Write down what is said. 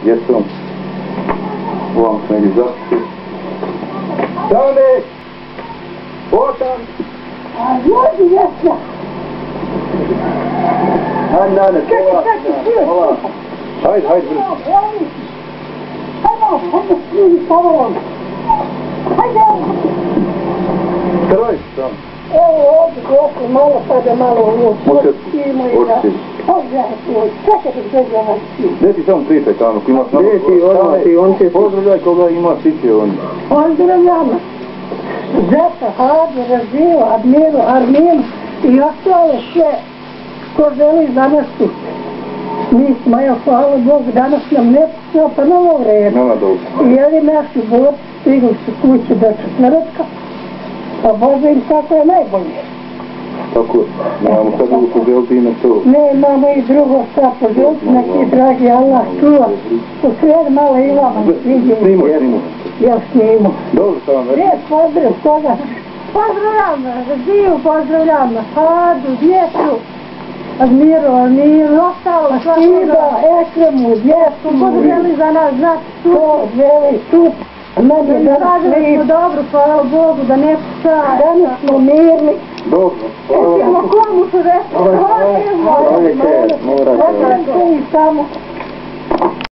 Gdje su on? Ovam se negdje zaspiti. Stane! Otan! A ljudi jesna! Hajde, Nane, pola. Hajde, brzo. Hajde, svi povolom. Hajde! Kraj sam. Evo ovdje došli malo pa da malo uoči. Oči. Pozdrav svoj, čekaj da dođe ovaj svi. Gdje ti samo pričaj tamo, ko imaš nama... Gdje ti odmah, on će pozdravljaj koga ima siće on. Pozdravljamo. Zeta, Hadu, Razilu, Admiru, Arminu i ostalo sve ko želi danas tu. Mi smo, evo, hvala Bogu, danas nam ne pisao, pa novo vreme. Nama dobro. I jeli naši borci stigli su kući do četvrtka, pa Bože im kako je najbolje. Tako, nemamo sad drugo poželiti i na to. Ne, imamo i drugo šta poželiti, neki dragi Allah čuva. U sred malo i vama sviđe. Snimo. Ja snimo. Dobro sam vam već. Pozdrav koga? Pozdravljam Raziju, pozdravljam Hadu, djecu, Admiru, ostalo Stiba, Ekremu, djecu. Ko želi za nas znati tu? Ko želi tu? Meni da radili smo dobro, hvala Bogu, da ne puša. Danas smo mirni. Dobro. Idemo komu su reći? Ovdje će, morate. Samo